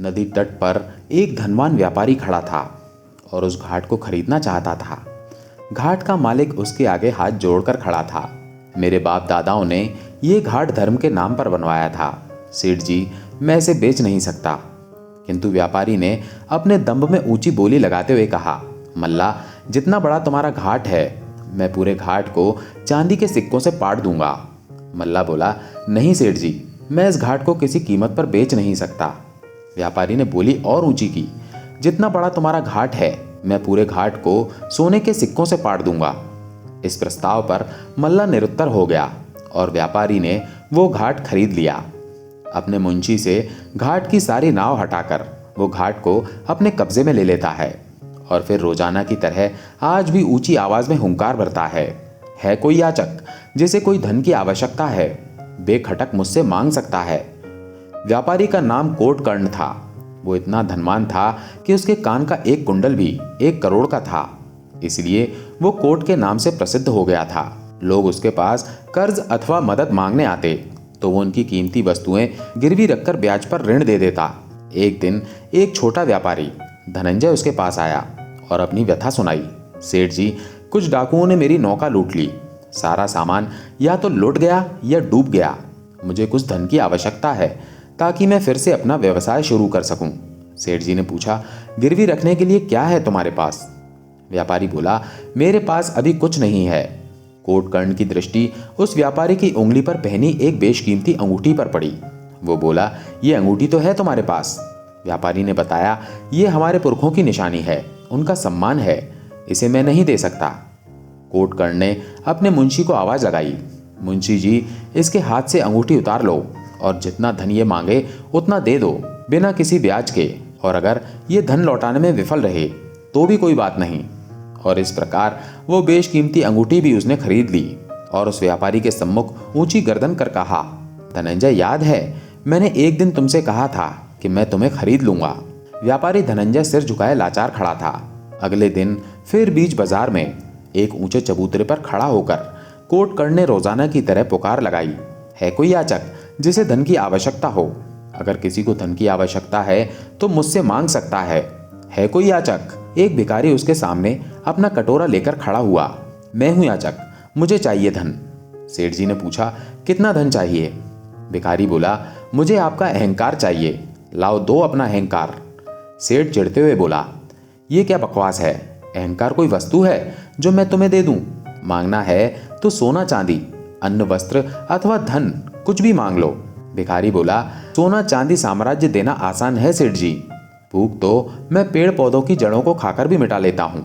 नदी तट पर एक धनवान व्यापारी खड़ा था और उस घाट को खरीदना चाहता था। घाट का मालिक उसके आगे हाथ जोड़कर खड़ा था। मेरे बाप दादाओं ने ये घाट धर्म के नाम पर बनवाया था। सेठ जी, मैं इसे बेच नहीं सकता। किंतु व्यापारी ने अपने दंभ में ऊंची बोली लगाते हुए कहा, मल्ला, जितना बड़ा तुम्हारा घाट है, मैं पूरे घाट को चांदी के सिक्कों से पाट दूंगा। मल्ला बोला, नहीं सेठ जी, मैं इस घाट को किसी कीमत पर बेच नहीं सकता। व्यापारी ने बोली और ऊंची की, जितना बड़ा तुम्हारा घाट है, मैं पूरे घाट को सोने के सिक्कों से पाट दूंगा। इस प्रस्ताव पर मल्ला निरुत्तर हो गया और व्यापारी ने वो घाट खरीद लिया। अपने मुंशी से घाट की सारी नाव हटाकर वो घाट को अपने कब्जे में ले लेता है और फिर रोजाना की तरह आज भी ऊंची आवाज में हुंकार भरता है कोई याचक जिसे कोई धन की आवश्यकता है, बेखटक मुझसे मांग सकता है। व्यापारी का नाम कोटकर्ण था। वो इतना धनवान था कि उसके कान का एक कुंडल भी 1 करोड़ का था। इसलिए वो कोट के नाम से प्रसिद्ध हो गया था। लोग उसके पास कर्ज अथवा मदद मांगने आते तो वो उनकी कीमती वस्तुएं गिरवी रखकर ब्याज पर ऋण दे देता। एक दिन एक छोटा व्यापारी धनंजय उसके पास आया और अपनी व्यथा सुनाई। सेठ जी, कुछ डाकुओं ने मेरी नौका लूट ली। सारा सामान या तो लुट गया या डूब गया। मुझे कुछ धन की आवश्यकता है ताकि मैं फिर से अपना व्यवसाय शुरू कर सकूं। सेठ जी ने पूछा, गिरवी रखने के लिए क्या है तुम्हारे पास? व्यापारी बोला, मेरे पास अभी कुछ नहीं है। कोटकर्ण की दृष्टि उस व्यापारी की उंगली पर पहनी एक बेशकीमती अंगूठी पर पड़ी। वो बोला, ये अंगूठी तो है तुम्हारे पास? व्यापारी ने बताया, ये हमारे पुरखों की निशानी है, उनका सम्मान है, इसे मैं नहीं दे सकता। कोटकर्ण ने अपने मुंशी को आवाज लगाई, मुंशी जी, इसके हाथ से अंगूठी उतार लो और जितना धन ये मांगे उतना दे दो, बिना किसी ब्याज के, और अगर ये धन लौटाने में विफल रहे तो भी कोई बात नहीं। और इस प्रकार वो बेशकीमती अंगूठी भी उसने खरीद ली और उस व्यापारी के सम्मुख ऊंची गर्दन कर कहा, धनंजय, याद है मैंने एक दिन तुमसे कहा था कि मैं तुम्हें खरीद लूंगा। व्यापारी धनंजय सिर झुकाए लाचार खड़ा था। अगले दिन फिर बीच बाजार में एक ऊंचे चबूतरे पर खड़ा होकर कोटकर्ण ने रोजाना की तरह पुकार लगाई, है कोई याचक जिसे धन की आवश्यकता हो? अगर किसी को धन की आवश्यकता है तो मुझसे मांग सकता है कोई याचक? एक भिखारी उसके सामने अपना कटोरा लेकर खड़ा हुआ, मैं हूं याचक, मुझे चाहिए धन। सेठ जी ने पूछा, कितना धन चाहिए? भिखारी बोला, मुझे आपका अहंकार चाहिए, लाओ दो अपना अहंकार। सेठ चिढ़ते हुए बोला, ये क्या बकवास है? अहंकार कोई वस्तु है जो मैं तुम्हें दे दूं? मांगना है तो सोना चांदी, अन्न वस्त्र अथवा धन, कुछ भी मांग लो। भिखारी बोला, सोना चांदी साम्राज्य देना आसान है सेठ जी, भूख तो मैं पेड़ पौधों की जड़ों को खाकर भी मिटा लेता हूं।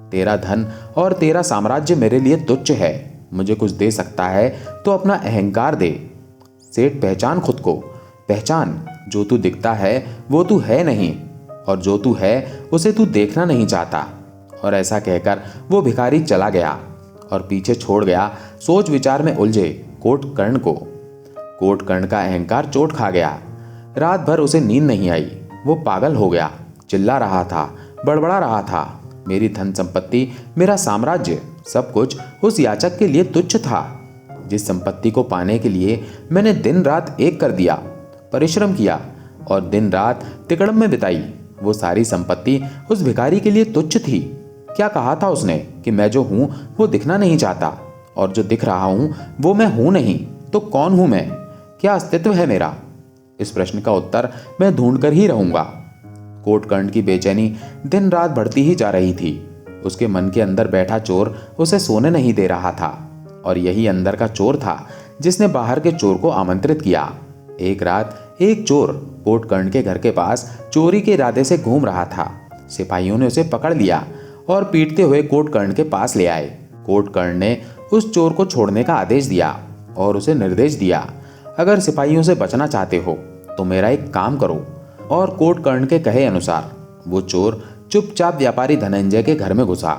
तेरा धन और तेरा साम्राज्य मेरे लिए तुच्छ है। मुझे कुछ दे सकता है तो अपना अहंकार दे। सेठ, पहचान खुद को, पहचान, जो तू दिखता है वो तू है नहीं, और जो तू है उसे तू देखना नहीं चाहता। और ऐसा कहकर वो भिखारी चला गया और पीछे छोड़ गया सोच विचार में उलझे कोटकर्ण को। कोटकर्ण का अहंकार चोट खा गया। रात भर उसे नींद नहीं आई। वो पागल हो गया, चिल्ला रहा था, बड़बड़ा रहा था, मेरी धन संपत्ति, मेरा साम्राज्य, सब कुछ उस याचक के लिए तुच्छ था। जिस संपत्ति को पाने के लिए मैंने दिन रात एक कर दिया, परिश्रम किया और दिन रात तिकड़म में बिताई, वो सारी संपत्ति उस भिखारी के लिए तुच्छ थी। क्या कहा था उसने कि मैं जो हूं वो दिखना नहीं चाहता, और जो दिख रहा हूं वो मैं हूं नहीं, तो कौन हूं मैं? क्या अस्तित्व है मेरा? इस प्रश्न का उत्तर मैं ढूंढकर ही रहूंगा। कोटकर्ण की बेचैनी दिन रात बढ़ती ही जा रही थी। उसके मन के अंदर बैठा चोर उसे सोने नहीं दे रहा था, और यही अंदर का चोर था जिसने बाहर के चोर को आमंत्रित किया। एक रात एक चोर कोटकर्ण के घर के पास चोरी के इरादे से घूम रहा था। सिपाहियों ने उसे पकड़ लिया और पीटते हुए कोटकर्ण के पास ले आए। कोटकर्ण ने उस चोर को छोड़ने का आदेश दिया और उसे निर्देश दिया, अगर सिपाहियों से बचना चाहते हो तो मेरा एक काम करो। और कोटकर्ण के कहे अनुसार वो चोर चुपचाप व्यापारी धनंजय के घर में घुसा।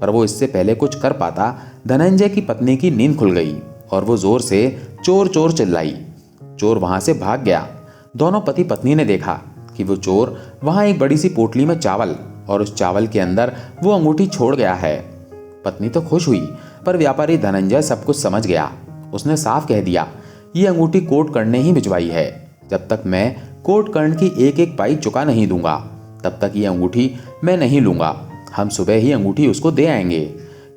पर वो इससे पहले कुछ कर पाता, धनंजय की पत्नी की नींद खुल गई और वो जोर से चोर चोर चिल्लाई। चोर वहां से भाग गया। दोनों पति पत्नी ने देखा कि वो चोर वहां एक बड़ी सी पोटली में चावल और उस चावल के अंदर वो अंगूठी छोड़ गया है। पत्नी तो खुश हुई, पर व्यापारी धनंजय सब कुछ समझ गया। उसने साफ कह दिया, ये अंगूठी कोटकर्ण ने ही भिजवाई है। जब तक मैं कोट कर्ण की एक एक पाई चुका नहीं दूंगा, तब तक ये अंगूठी मैं नहीं लूंगा। हम सुबह ही अंगूठी उसको दे आएंगे।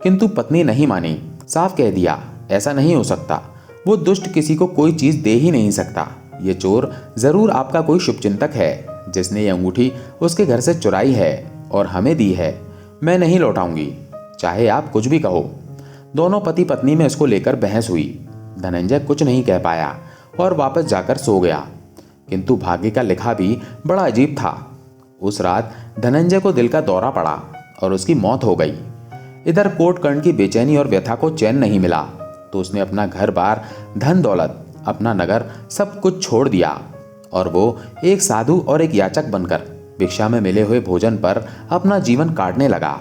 किंतु पत्नी नहीं मानी, साफ कह दिया ऐसा नहीं हो सकता। वो दुष्ट किसी को कोई चीज दे ही नहीं सकता। ये चोर जरूर आपका कोई शुभचिंतक है, जिसने ये अंगूठी उसके घर से चुराई है और हमें दी है। मैं नहीं लौटाऊंगी, चाहे आप कुछ भी कहो। दोनों पति पत्नी में इसको लेकर बहस हुई। धनंजय कुछ नहीं कह पाया और वापस जाकर सो गया। किंतु भाग्य का लिखा भी बड़ा अजीब था। उस रात धनंजय को दिल का दौरा पड़ा और उसकी मौत हो गई। इधर कोट कर्ण की बेचैनी और व्यथा को चैन नहीं मिला, तो उसने अपना घर बार, धन दौलत, अपना नगर सब कुछ छोड़ दिया और वो एक साधु और एक याचक बनकर भिक्षा में मिले हुए भोजन पर अपना जीवन काटने लगा।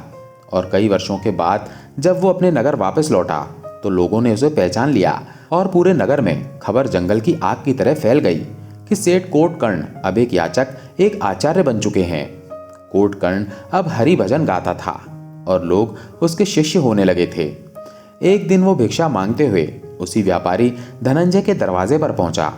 और कई वर्षों के बाद जब वो अपने नगर वापस लौटा तो लोगों ने उसे पहचान लिया और पूरे नगर में खबर जंगल की आग की तरह फैल गई कि सेठ कोट कर्ण अब एक याचक, एक आचार्य बन चुके हैं। कोट कर्ण अब हरि भजन गाता था और लोग उसके शिष्य होने लगे थे। एक दिन वो भिक्षा मांगते हुए उसी व्यापारी धनंजय के दरवाजे पर पहुंचा।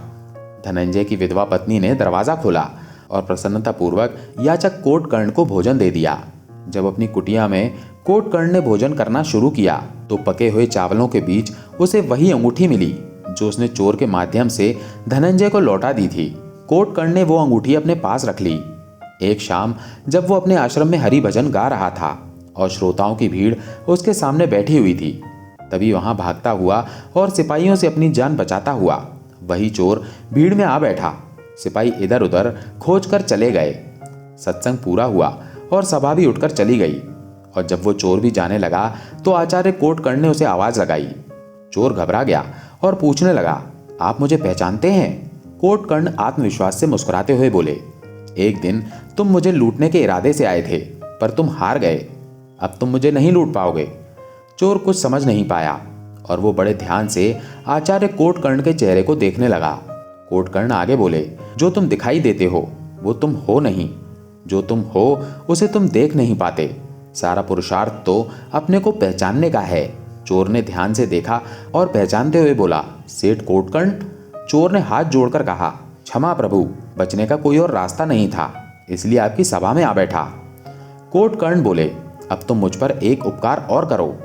धनंजय की विधवा पत्नी ने दरवाजा खोला और प्रसन्नतापूर्वक याचक कोट कर्ण को भोजन दे दिया। जब अपनी कुटिया में कोट कर्ण ने भोजन करना शुरू किया तो पके हुए चावलों के बीच उसे वही अंगूठी मिली जो उसने चोर के माध्यम से धनंजय को लौटा दी थी। कोट कर्ण ने वो अंगूठी अपने पास रख ली। एक शाम जब वो अपने आश्रम में हरि भजन गा रहा था और श्रोताओं की भीड़ उसके सामने बैठी हुई थी, तभी वहां भागता हुआ और सिपाहियों से अपनी जान बचाता हुआ वही चोर भीड़ में आ बैठा। सिपाही इधर उधर खोज कर चले गए। सत्संग पूरा हुआ और सभा भी उठकर चली गई। और जब वो चोर भी जाने लगा तो आचार्य कोट कर्ण ने उसे आवाज लगाई। चोर घबरा गया और पूछने लगा, आप मुझे पहचानते हैं? कोट कर्ण आत्मविश्वास से मुस्कुराते हुए बोले, एक दिन तुम मुझे लूटने के इरादे से आए थे, पर तुम हार गए। अब तुम मुझे नहीं लूट पाओगे। चोर कुछ समझ नहीं पाया और वो बड़े ध्यान से आचार्य कोट कर्ण के चेहरे को देखने लगा। कोट कर्ण आगे बोले, जो तुम दिखाई देते हो वो तुम हो नहीं, जो तुम हो उसे तुम देख नहीं पाते। सारा पुरुषार्थ तो अपने को पहचानने का है। चोर ने ध्यान से देखा और पहचानते हुए बोला, सेठ कोट कर्ण। चोर ने हाथ जोड़कर कहा, क्षमा प्रभु, बचने का कोई और रास्ता नहीं था, इसलिए आपकी सभा में आ बैठा। कोट कर्ण बोले, अब तुम मुझ पर एक उपकार और करो।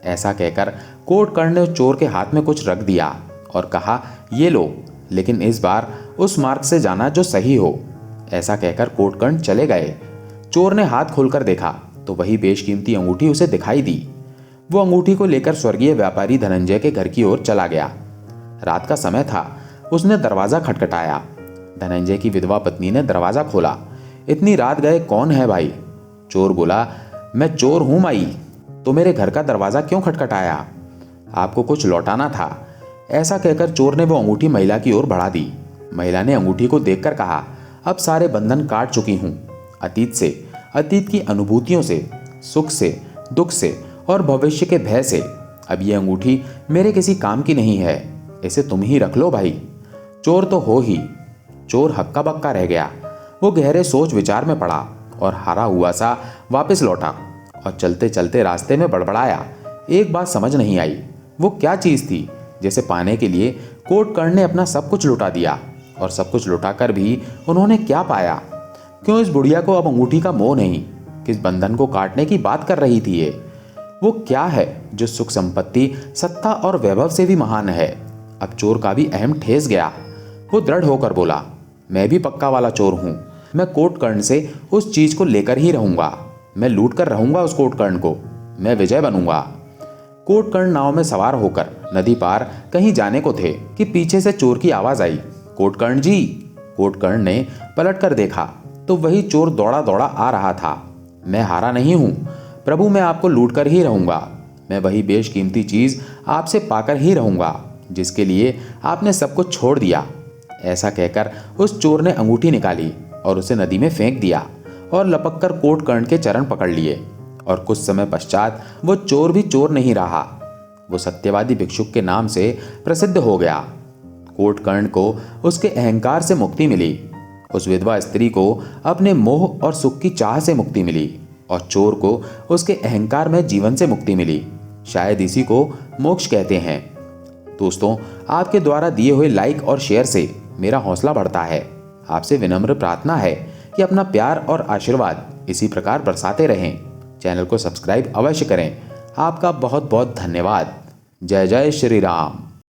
ऐसा कहकर कोट कर्ण ने चोर के हाथ में कुछ रख दिया और कहा, ये लो, लेकिन इस बार उस मार्ग से जाना जो सही हो। ऐसा कहकर कोट कर्ण चले गए। चोर ने हाथ खोलकर देखा तो वही बेशकीमती अंगूठी उसे दिखाई दी। वो अंगूठी को लेकर स्वर्गीय व्यापारी धनंजय के घर की ओर चला गया। रात का समय था। उसने दरवाजा खटखटाया। धनंजय की विधवा पत्नी ने दरवाजा खोला। इतनी रात गए कौन है भाई? चोर बोला, मैं चोर हूं माई, तो मेरे घर का दरवाजा क्यों खटखटाया? आपको कुछ लौटाना था। ऐसा कहकर चोर ने वो अंगूठी महिला की ओर बढ़ा दी। महिला ने अंगूठी को देखकर कहा, अब सारे बंधन काट चुकी हूं। अतीत से, अतीत की अनुभूतियों से, सुख से, दुख से और भविष्य के भय से। अब ये अंगूठी मेरे किसी काम की नहीं है, इसे तुम ही रख लो भाई। चोर तो हो ही। चोर हक्का बक्का रह गया। वो गहरे सोच विचार में पड़ा और हारा हुआ सा वापस लौटा और चलते चलते रास्ते में बड़बड़ाया। एक बात समझ नहीं आई, वो क्या चीज थी जिसे पाने के लिए कोट कर्ण ने अपना सब कुछ लुटा दिया, और सब कुछ लुटाकर भी उन्होंने क्या पाया? क्यों इस बुढ़िया को अब अंगूठी का मोह नहीं? किस बंधन को काटने की बात कर रही थी ये? वो क्या है जो सुख संपत्ति, सत्ता और वैभव से भी महान है? अब चोर का भी अहम ठेस गया। वो दृढ़ होकर बोला, मैं भी पक्का वाला चोर हूं। मैं कोट कर्ण से उस चीज को लेकर ही रहूंगा। मैं लूट कर रहूंगा उस कोट कर्ण को। मैं विजय बनूंगा। कोट कर्ण नाव में सवार होकर नदी पार कहीं जाने को थे कि पीछे से चोर की आवाज आई, कोट कर्ण जी। कोट कर्ण ने पलट कर देखा तो वही चोर दौड़ा दौड़ा आ रहा था। मैं हारा नहीं हूं प्रभु, मैं आपको लूट कर ही रहूंगा। मैं वही बेशकीमती चीज आपसे पाकर ही रहूंगा जिसके लिए आपने सब कुछ छोड़ दिया। ऐसा कहकर उस चोर ने अंगूठी निकाली और उसे नदी में फेंक दिया और लपक कर कोट कर्ण के चरण पकड़ लिए। और कुछ समय पश्चात वो चोर भी चोर नहीं रहा। वो सत्यवादी भिक्षुक के नाम से प्रसिद्ध हो गया। कोट कर्ण को उसके अहंकार से मुक्ति मिली। उस विधवा स्त्री को अपने मोह और सुख की चाह से मुक्ति मिली और चोर को उसके अहंकार में जीवन से मुक्ति मिली। शायद इसी को मोक्ष कहते हैं। दोस्तों, आपके द्वारा दिए हुए लाइक और शेयर से मेरा हौसला बढ़ता है। आपसे विनम्र प्रार्थना है कि अपना प्यार और आशीर्वाद इसी प्रकार बरसाते रहें। चैनल को सब्सक्राइब अवश्य करें। आपका बहुत बहुत धन्यवाद। जय जय श्री राम।